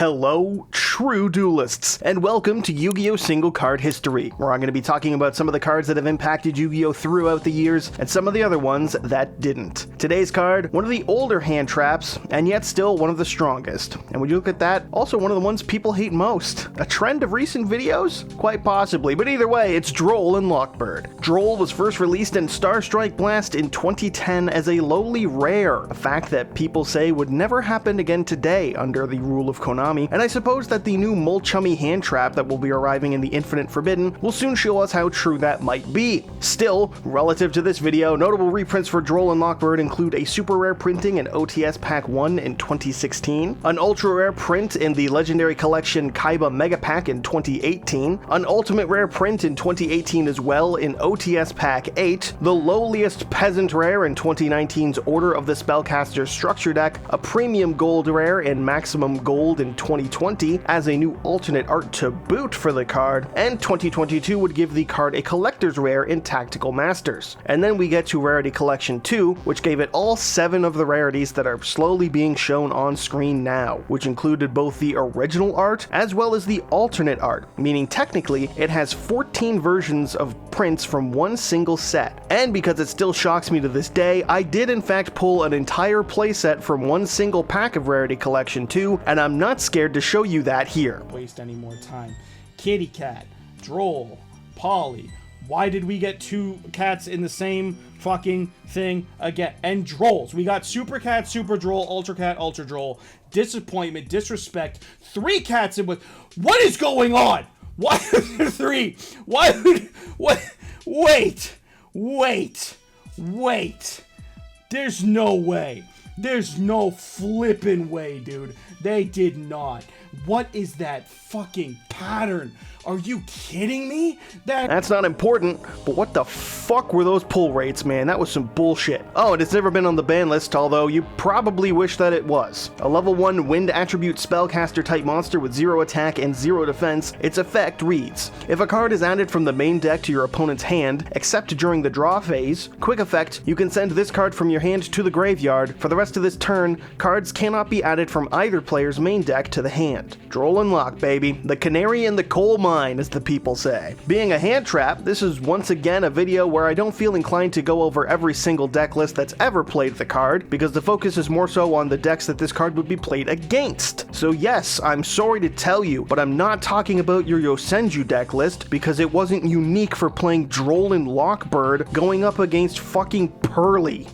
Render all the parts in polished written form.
Hello, true duelists, and welcome to Yu-Gi-Oh! Single Card History, where I'm going to be talking about some of the cards that have impacted Yu-Gi-Oh! Throughout the years, and some of the other ones that didn't. Today's card, one of the older hand traps, and yet still one of the strongest. And when you look at that, also one of the ones people hate most. A trend of recent videos? Quite possibly, but either way, it's Droll and Lockbird. Droll was first released in Star Strike Blast in 2010 as a lowly rare, a fact that people say would never happen again today under the rule of Konami. And I suppose that the new Molchummy hand trap that will be arriving in the Infinite Forbidden will soon show us how true that might be. Still, relative to this video, notable reprints for Droll and Lockbird include a super rare printing in OTS Pack 1 in 2016, an ultra rare print in the Legendary Collection Kaiba Mega Pack in 2018, an ultimate rare print in 2018 as well in OTS Pack 8, the lowliest peasant rare in 2019's Order of the Spellcaster Structure Deck, a premium gold rare in Maximum Gold in 2020 as a new alternate art to boot for the card, and 2022 would give the card a collector's rare in Tactical Masters. And then we get to Rarity Collection 2, which gave it all 7 of the rarities that are slowly being shown on screen now, which included both the original art as well as the alternate art, meaning technically it has 14 versions of prints from one single set. And because it still shocks me to this day, I did in fact pull an entire playset from one single pack of Rarity Collection 2, and I'm not scared to show you that here. Waste any more time. Kitty Cat, Droll, Polly. Why did we get 2 cats in the same fucking thing again? And Drolls. We got Super Cat, Super Droll, Ultra Cat, Ultra Droll. Disappointment, disrespect. 3 cats in with. What is going on? Why are there 3? Why would. What? Wait. There's no way. There's no flippin' way, dude. They did not. What is that fucking pattern? Are you kidding me? That's not important, but what the fuck were those pull rates, man? That was some bullshit. Oh, and it's never been on the ban list, although you probably wish that it was. A level 1 wind attribute spellcaster type monster with 0 attack and 0 defense, its effect reads: if a card is added from the main deck to your opponent's hand, except during the draw phase, quick effect, you can send this card from your hand to the graveyard. For the rest of this turn, cards cannot be added from either player's main deck to the hand. Droll and Lock, baby. The canary in the coal mine, as the people say. Being a hand trap, this is once again a video where I don't feel inclined to go over every single deck list that's ever played the card, because the focus is more so on the decks that this card would be played against. So yes, I'm sorry to tell you, but I'm not talking about your Yosenju deck list, because it wasn't unique for playing Droll and Lockbird going up against fucking Pearly.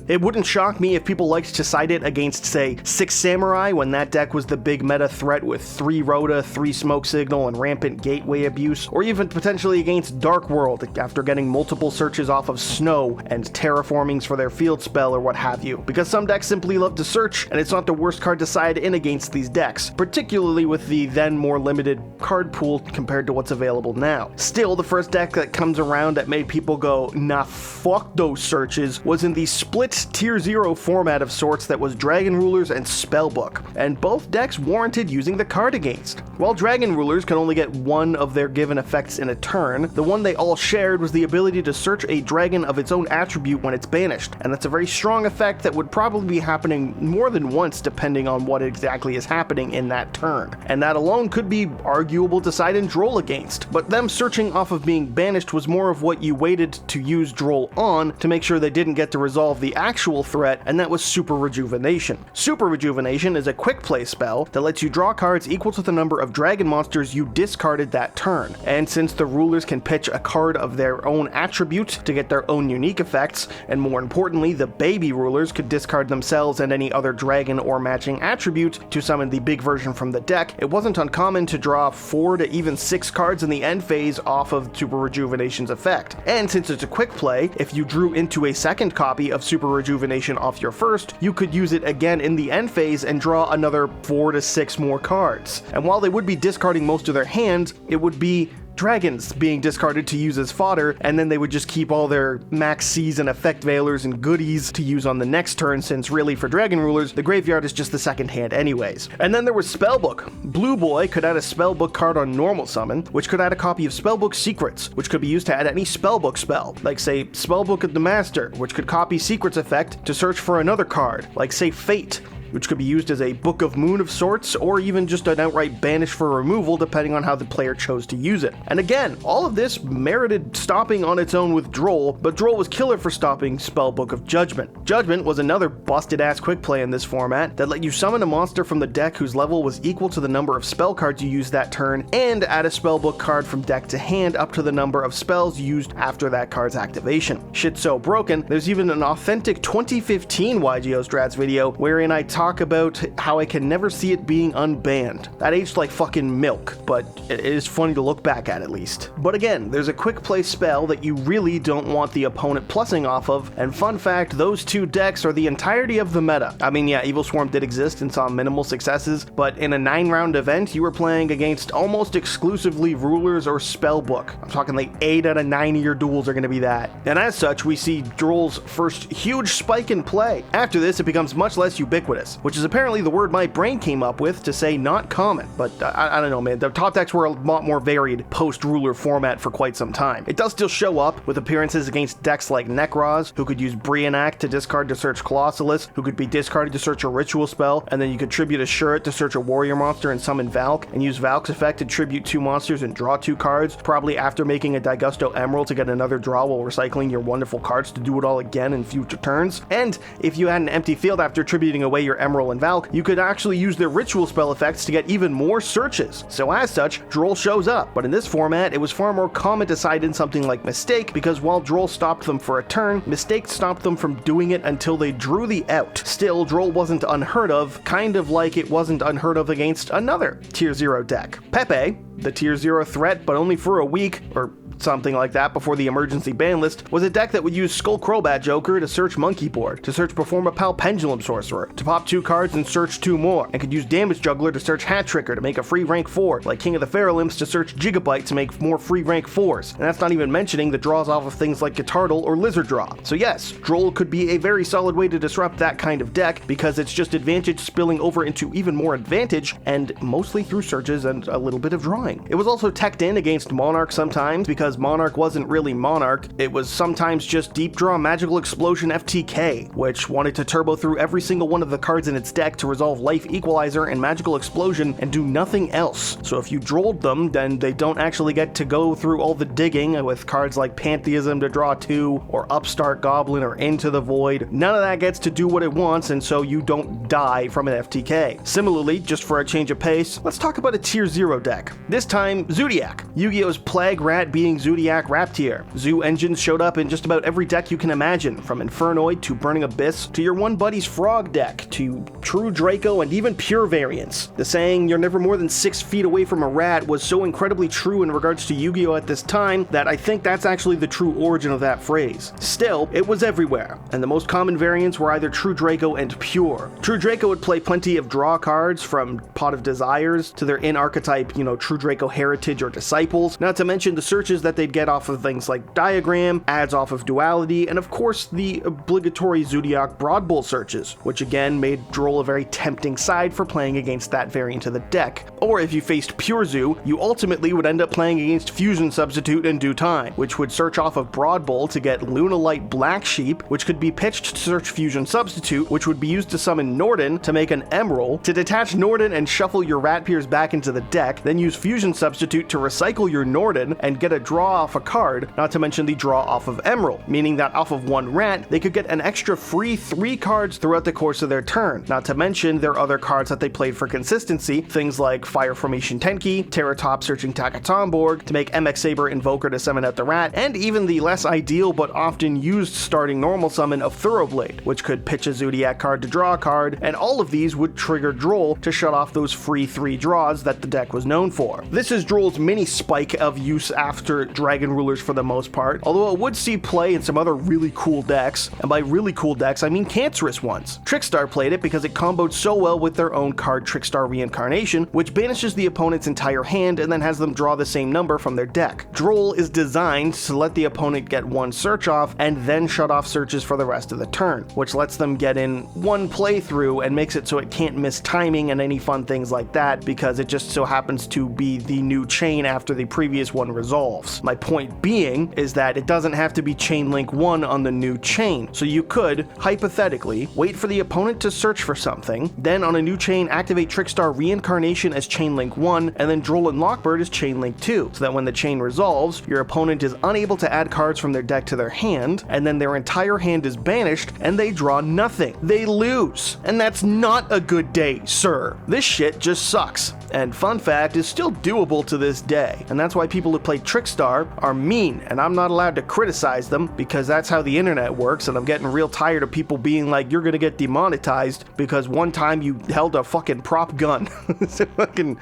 It wouldn't shock me if people liked to cite it against, say, 6 Samurai, when that deck was the big meta threat with 3 Rhoda, 3 Smoke Signal, and rampant gateway abuse, or even potentially against Dark World after getting multiple searches off of Snow and terraformings for their field spell or what have you, because some decks simply love to search, and it's not the worst card to side in against these decks, particularly with the then more limited card pool compared to what's available now. Still, the first deck that comes around that made people go, nah fuck those searches, was in the split tier 0 format of sorts that was Dragon Rulers and Spellbook, and both decks warranted using the card against. While Dragon Rulers can only get one of their given effects in a turn, the one they all shared was the ability to search a dragon of its own attribute when it's banished, and that's a very strong effect that would probably be happening more than once depending on what exactly is happening in that turn, and that alone could be arguable to side and Droll against, but them searching off of being banished was more of what you waited to use Droll on to make sure they didn't get to resolve the actual threat, and that was Super Rejuvenation. Super Rejuvenation is a quick play spell that lets you draw cards equal to the number of dragon monsters you discarded that turn, and since the rulers can pitch a card of their own attribute to get their own unique effects, and more importantly, the baby rulers could discard themselves and any other dragon or matching attribute to summon the big version from the deck, it wasn't uncommon to draw 4 to even 6 cards in the end phase off of Super Rejuvenation's effect. And since it's a quick play, if you drew into a second copy of Super Rejuvenation off your first, you could use it again in the end phase and draw another 4 to 6 more cards. And while they would be discarding most of their hand, it would be dragons being discarded to use as fodder, and then they would just keep all their max Cs and effect veilers and goodies to use on the next turn, since really for dragon rulers, the graveyard is just the second hand anyways. And then there was Spellbook. Blue Boy could add a Spellbook card on normal summon, which could add a copy of Spellbook Secrets, which could be used to add any Spellbook spell, like say Spellbook of the Master, which could copy Secrets effect to search for another card, like say Fate. which could be used as a Book of Moon of sorts, or even just an outright banish for removal depending on how the player chose to use it. And again, all of this merited stopping on its own with Droll, but Droll was killer for stopping Spellbook of Judgment. Judgment was another busted ass quick play in this format that let you summon a monster from the deck whose level was equal to the number of spell cards you used that turn, and add a spellbook card from deck to hand up to the number of spells used after that card's activation. Shit's so broken, there's even an authentic 2015 YGO Strats video wherein I talk about how I can never see it being unbanned. That aged like fucking milk, but it is funny to look back at least. But again, there's a quick play spell that you really don't want the opponent plussing off of, and fun fact, those two decks are the entirety of the meta. I mean, yeah, Evil Swarm did exist and saw minimal successes, but in a 9-round event, you were playing against almost exclusively Rulers or Spellbook. I'm talking like 8 out of 9 of your duels are going to be that. And as such, we see Droll's first huge spike in play. After this, it becomes much less ubiquitous, which is apparently the word my brain came up with to say not common. But I don't know, man. The top decks were a lot more varied post-Ruler format for quite some time. It does still show up with appearances against decks like Nekroz, who could use Brionac to discard to search Colossalus, who could be discarded to search a ritual spell, and then you could tribute a Shuret to search a warrior monster and summon Valk, and use Valk's effect to tribute 2 monsters and draw 2 cards, probably after making a Daigusto Emerald to get another draw while recycling your wonderful cards to do it all again in future turns. And if you had an empty field after tributing away your Emerald and Valk, you could actually use their ritual spell effects to get even more searches. So as such, Droll shows up, but in this format, it was far more common to side in something like Mistake, because while Droll stopped them for a turn, Mistake stopped them from doing it until they drew the out. Still, Droll wasn't unheard of, kind of like it wasn't unheard of against another Tier 0 deck. PePe, the Tier 0 threat, but only for a week, or something like that before the emergency ban list, was a deck that would use Skull Crobat Joker to search Monkey Board, to search Perform a Pal Pendulum Sorcerer, to pop 2 cards and search 2 more, and could use Damage Juggler to search Hat Tricker to make a free rank 4, like King of the Pharolymphs to search Gigabyte to make more free rank 4s, and that's not even mentioning the draws off of things like Guitardle or Lizard Draw. So yes, Droll could be a very solid way to disrupt that kind of deck, because it's just advantage spilling over into even more advantage, and mostly through searches and a little bit of drawing. It was also teched in against Monarch sometimes, because Monarch wasn't really Monarch, it was sometimes just Deep Draw Magical Explosion FTK, which wanted to turbo through every single one of the cards in its deck to resolve Life Equalizer and Magical Explosion and do nothing else. So if you drolled them, then they don't actually get to go through all the digging with cards like Pantheism to draw 2, or Upstart Goblin or Into the Void. None of that gets to do what it wants, and so you don't die from an FTK. Similarly, just for a change of pace, let's talk about a Tier 0 deck. This time, Zoodiac. Yu-Gi-Oh's Plague Rat being Zoodiac Rap Tier. Zoo engines showed up in just about every deck you can imagine, from Infernoid to Burning Abyss, to your one buddy's Frog deck, to True Draco and even Pure variants. The saying, "You're never more than 6 feet away from a rat," was so incredibly true in regards to Yu-Gi-Oh! At this time that I think that's actually the true origin of that phrase. Still, it was everywhere, and the most common variants were either True Draco and Pure. True Draco would play plenty of draw cards, from Pot of Desires to their in-archetype, True Draco Heritage or Disciples, not to mention the searches that they'd get off of things like Diagram, ads off of Duality, and of course the obligatory Zoodiac Broad Bull searches, which again made Droll a very tempting side for playing against that variant of the deck. Or if you faced Pure Zoo, you ultimately would end up playing against Fusion Substitute in due time, which would search off of Broad Bull to get Lunalight Black Sheep, which could be pitched to search Fusion Substitute, which would be used to summon Norden to make an Emerald, to detach Norden and shuffle your Rat Peers back into the deck, then use Fusion Substitute to recycle your Norden and get a draw off a card, not to mention the draw off of Emerald, meaning that off of one rat, they could get an extra free 3 cards throughout the course of their turn, not to mention their other cards that they played for consistency, things like Fire Formation Tenki, Terratop Searching Takatomborg, to make MX Saber Invoker to summon out the rat, and even the less ideal but often used starting normal summon of Thoroughblade, which could pitch a Zoodiac card to draw a card, and all of these would trigger Droll to shut off those free 3 draws that the deck was known for. This is Droll's mini spike of use after Dragon Rulers for the most part, although it would see play in some other really cool decks, and by really cool decks I mean cancerous ones. Trickstar played it because it comboed so well with their own card Trickstar Reincarnation, which banishes the opponent's entire hand and then has them draw the same number from their deck. Droll is designed to let the opponent get 1 search off and then shut off searches for the rest of the turn, which lets them get in 1 playthrough and makes it so it can't miss timing and any fun things like that, because it just so happens to be the new chain after the previous one resolves. themselves. My point being is that it doesn't have to be chain link 1 on the new chain. So you could, hypothetically, wait for the opponent to search for something, then on a new chain activate Trickstar Reincarnation as chain link 1, and then Droll and Lockbird as chain link 2, so that when the chain resolves, your opponent is unable to add cards from their deck to their hand, and then their entire hand is banished, and they draw nothing. They lose. And that's not a good day, sir. This shit just sucks. And fun fact, is still doable to this day. And that's why people who play Trickstar are mean, and I'm not allowed to criticize them because that's how the internet works, and I'm getting real tired of people being like, you're gonna get demonetized because one time you held a fucking prop gun. It's fucking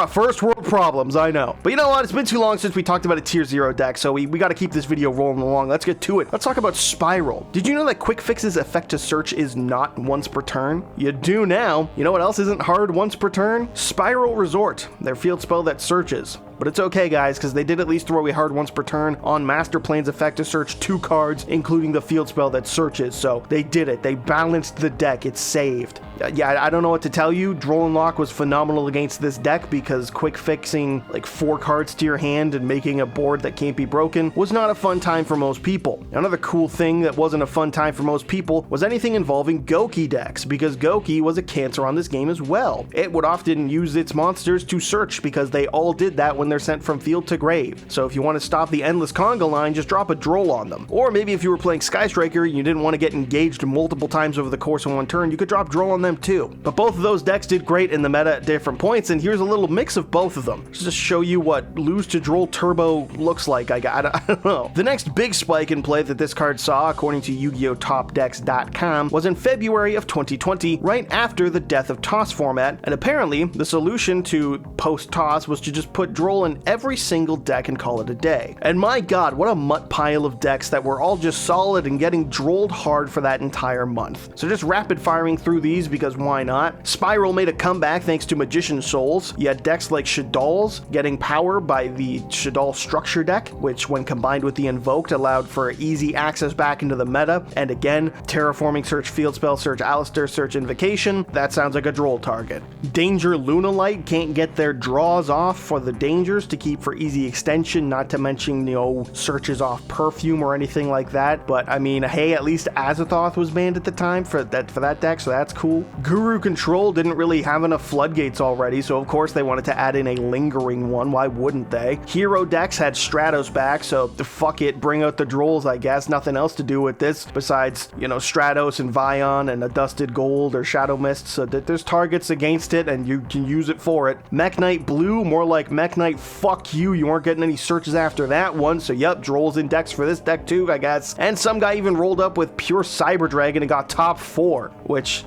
first world problems, I know. But you know what? It's been too long since we talked about a tier 0 deck, so we gotta keep this video rolling along. Let's get to it. Let's talk about Spiral. Did you know that Quick Fix's effect to search is not once per turn? You do now. You know what else isn't hard once per turn? Spiral Resort, their field spell that searches. But it's okay, guys, because they did at least throw a hard once per turn on Master Plane's effect to search 2 cards, including the field spell that searches. So they did it. They balanced the deck. It's saved. Yeah, I don't know what to tell you. Droll and Lock was phenomenal against this deck because quick fixing like 4 cards to your hand and making a board that can't be broken was not a fun time for most people. Another cool thing that wasn't a fun time for most people was anything involving Goki decks, because Goki was a cancer on this game as well. It would often use its monsters to search because they all did that when they're sent from field to grave. So if you want to stop the endless conga line, just drop a Droll on them. Or maybe if you were playing Sky Striker and you didn't want to get engaged multiple times over the course of one turn, you could drop Droll on them too. But both of those decks did great in the meta at different points, and here's a little mix of both of them. Just to show you what Lose to Droll Turbo looks like, I don't know. The next big spike in play that this card saw, according to Yu-Gi-Oh! TopDecks.com, was in February of 2020, right after the death of Toss format, and apparently the solution to post-Toss was to just put Droll in every single deck and call it a day. And my god, what a mutt pile of decks that were all just solid and getting drolled hard for that entire month. So just rapid firing through these because why not? Spiral made a comeback thanks to Magician Souls. You had decks like Shadal's getting power by the Shadal Structure deck, which when combined with the Invoked allowed for easy access back into the meta. And again, Terraforming Search Field Spell, Search Alistair, Search Invocation. That sounds like a Droll target. Danger Lunalight can't get their draws off for the dangers to keep for easy extension, not to mention, you know, searches off Perfume or anything like that. But I mean, hey, at least Azathoth was banned at the time for that deck, so that's cool. Guru Control didn't really have enough floodgates already, so of course they wanted to add in a lingering one. Why wouldn't they? Hero decks had Stratos back, so fuck it, bring out the Drolls, I guess. Nothing else to do with this besides, you know, Stratos and Vion and a Dusted Gold or Shadow Mist, so that there's targets against it and you can use it for it. Mech Knight Blue, more like Mech Knight fuck you weren't getting any searches after that one, so yep, Droll's in decks for this deck too, I guess. And some guy even rolled up with pure Cyber Dragon and got top 4, which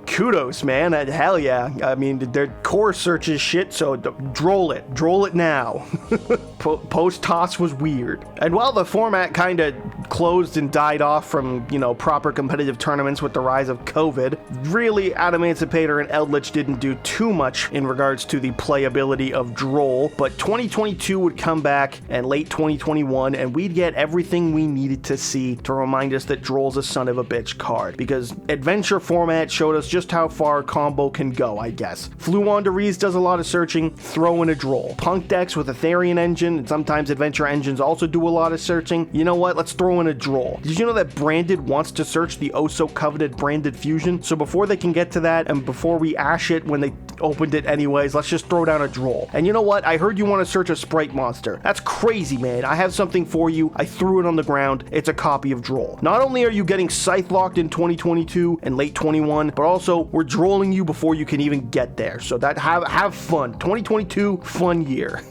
kudos, man. Hell yeah. I mean, their core search is shit, so Droll it now. Post-Toss was weird. And while the format kind of closed and died off from, you know, proper competitive tournaments with the rise of COVID, really Adamancipator and Eldritch didn't do too much in regards to the playability of Droll, but 2022 would come back and late 2021, and we'd get everything we needed to see to remind us that Droll's a son of a bitch card, because adventure format showed us just how far combo can go, I guess. Fluwandereeze does a lot of searching, throw in a Droll. Punk decks with Aetherian Engine, and sometimes adventure engines also do a lot of searching. You know what? Let's throw in a Droll. Did you know that Branded wants to search the oh-so-coveted Branded Fusion? So before they can get to that, and before we ash it when they opened it anyways, let's just throw down a Droll. And you know what? I heard you want to search a Sprite monster. That's crazy, man. I have something for you. I threw it on the ground. It's a copy of Droll. Not only are you getting Scythe locked in 2022 and late 21, but also we're Drolling you before you can even get there. So that have fun. 2022, fun year.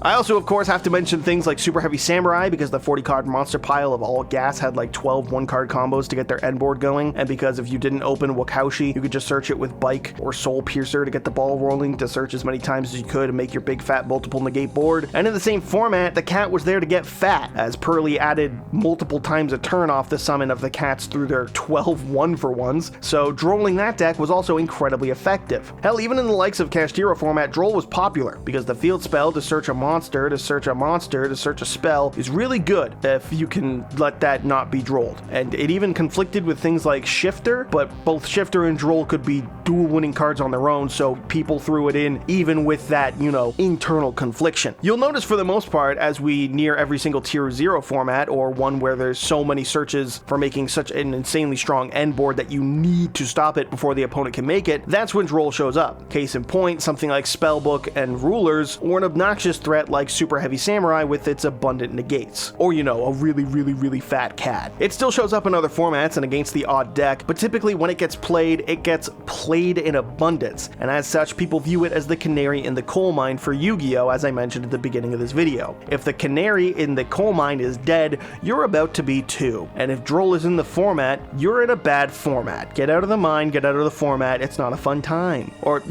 I also, of course, have to mention things like Super Heavy Samurai, because the 40 card monster pile of all gas had like 12 1-card combos to get their end board going, and because if you didn't open Wakaushi, you could just search it with Bike or Soul Piercer to get the ball rolling to search as many times as you could and make your big fat multiple negate board. And in the same format, the cat was there to get fat, as Pearly added multiple times a turn off the summon of the cats through their 12 1-for-1s, so Drolling that deck was also incredibly effective. Hell, even in the likes of Kashtira format, Droll was popular, because the field spell to search a monster, to search a spell is really good if you can let that not be Drolled. And it even conflicted with things like Shifter, but both Shifter and Droll could be dual winning cards on their own, so people threw it in even with that, internal confliction. You'll notice for the most part, as we near every single tier 0 format, or one where there's so many searches for making such an insanely strong end board that you need to stop it before the opponent can make it, that's when Droll shows up. Case in point, something like Spellbook and Rulers, or an obnoxious threat like Super Heavy Samurai with its abundant negates. Or, a really fat cat. It still shows up in other formats and against the odd deck, but typically when it gets played in abundance, and as such, people view it as the canary in the coal mine for Yu-Gi-Oh! As I mentioned at the beginning of this video. If the canary in the coal mine is dead, you're about to be too. And if Droll is in the format, you're in a bad format. Get out of the mine, get out of the format, it's not a fun time. Or,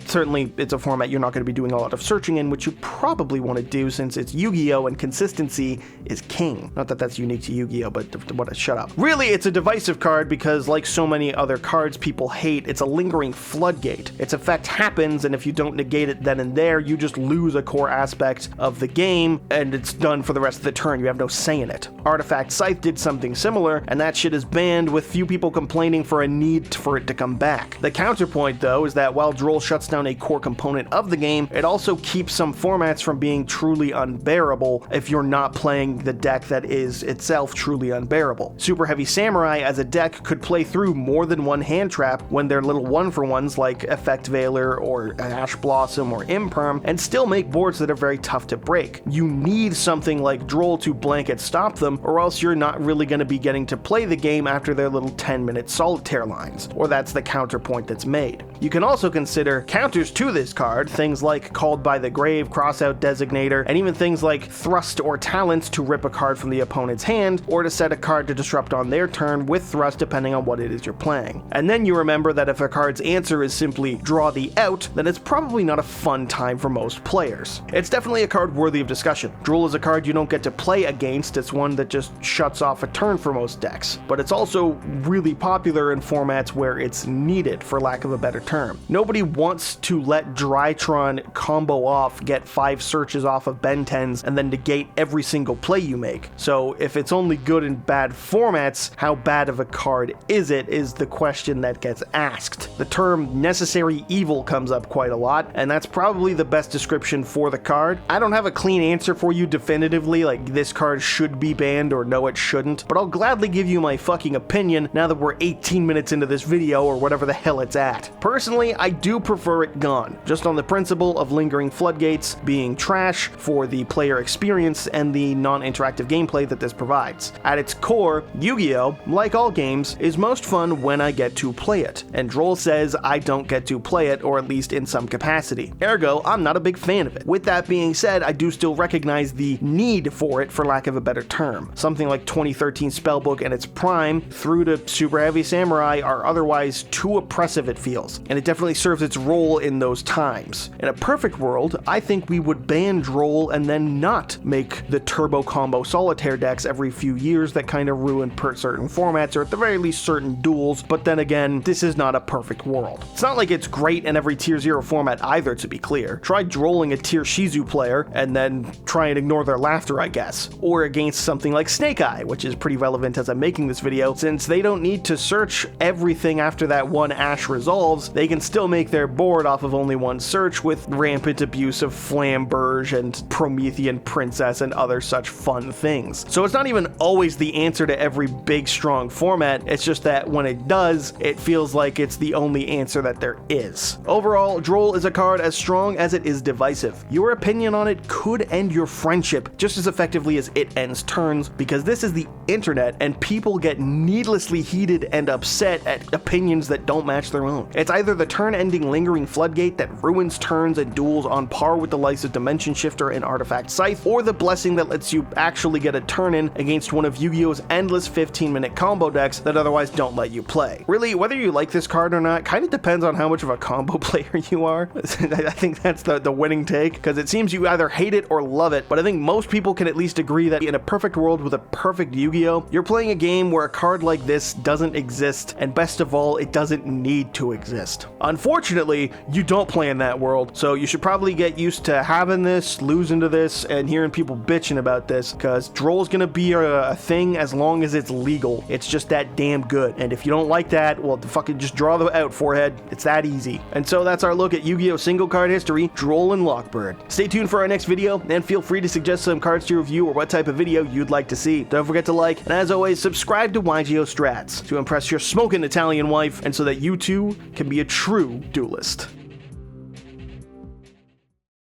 certainly it's a format you're not going to be doing a lot of searching in, which you probably want to do since it's Yu-Gi-Oh! And consistency is king. Not that that's unique to Yu-Gi-Oh!, but shut up. Really, it's a divisive card because, like so many other cards people hate, it's a lingering floodgate. Its effect happens, and if you don't negate it then and there, you just lose a core aspect of the game, and it's done for the rest of the turn. You have no say in it. Artifact Scythe did something similar, and that shit is banned, with few people complaining for a need for it to come back. The counterpoint, though, is that while Droll shuts down a core component of the game, it also keeps some formats from being truly unbearable if you're not playing the deck that is itself truly unbearable. Super Heavy Samurai as a deck could play through more than one hand trap when they're little one-for-ones like Effect Veiler or Ash Blossom or Imperm, and still make boards that are very tough to break. You need something like Droll to blanket stop them, or else you're not really going to be getting to play the game after their little 10-minute solitaire lines, or that's the counterpoint that's made. You can also consider counters to this card, things like Called by the Grave, Crossout Designator, and even things like Thrust or Talents to rip a card from the opponent's hand, or to set a card to disrupt on their turn with Thrust depending on what it is you're playing. And then you remember that if a card's answer is simply draw the out, then it's probably not a fun time for most players. It's definitely a card worthy of discussion. Droll is a card you don't get to play against, it's one that just shuts off a turn for most decks, but it's also really popular in formats where it's needed, for lack of a better term. Nobody wants to let Drytron combo off, get 5 searches off of Ben 10s, and then negate every single play you make. So if it's only good in bad formats, how bad of a card is it, is the question that gets asked. The term necessary evil comes up quite a lot, and that's probably the best description for the card. I don't have a clean answer for you definitively, like this card should be banned or no it shouldn't, but I'll gladly give you my fucking opinion now that we're 18 minutes into this video or whatever the hell it's at. Personally, I do prefer it gone, just on the principle of lingering floodgates being trash for the player experience and the non-interactive gameplay that this provides. At its core, Yu-Gi-Oh!, like all games, is most fun when I get to play it, and Droll says I don't get to play it, or at least in some capacity. Ergo, I'm not a big fan of it. With that being said, I do still recognize the need for it, for lack of a better term. Something like 2013 Spellbook and its prime, through to Super Heavy Samurai, are otherwise too oppressive, it feels, and it definitely serves its role in those times. In a perfect world, I think we would ban Droll and then not make the turbo combo solitaire decks every few years that kind of ruin certain formats, or at the very least certain duels, but then again, this is not a perfect world. It's not like it's great in every tier 0 format either, to be clear. Try drolling a tier Shizu player and then try and ignore their laughter, I guess. Or against something like Snake Eye, which is pretty relevant as I'm making this video, since they don't need to search everything after that one Ash resolves, they can still make their board off of only one search with rampant abuse of Flamberge and Promethean Princess and other such fun things. So it's not even always the answer to every big strong format, it's just that when it does, it feels like it's the only answer that there is. Overall, Droll is a card as strong as it is divisive. Your opinion on it could end your friendship just as effectively as it ends turns, because this is the internet and people get needlessly heated and upset at opinions that don't match their own. It's either either the turn-ending lingering floodgate that ruins turns and duels on par with the likes of Dimension Shifter and Artifact Scythe, or the blessing that lets you actually get a turn in against one of Yu-Gi-Oh's endless 15-minute combo decks that otherwise don't let you play. Really, whether you like this card or not kind of depends on how much of a combo player you are. I think that's the winning take, because it seems you either hate it or love it, but I think most people can at least agree that in a perfect world with a perfect Yu-Gi-Oh, you're playing a game where a card like this doesn't exist, and best of all, it doesn't need to exist. Unfortunately, you don't play in that world, so you should probably get used to having this, losing to this, and hearing people bitching about this, because Droll's gonna be a thing as long as it's legal. It's just that damn good, and if you don't like that, well, fucking just draw the out, forehead. It's that easy. And so that's our look at Yu-Gi-Oh! Single card history, Droll and Lockbird. Stay tuned for our next video, and feel free to suggest some cards to review or what type of video you'd like to see. Don't forget to like, and as always, subscribe to YGO Strats to impress your smoking Italian wife, and so that you too can be a true duelist.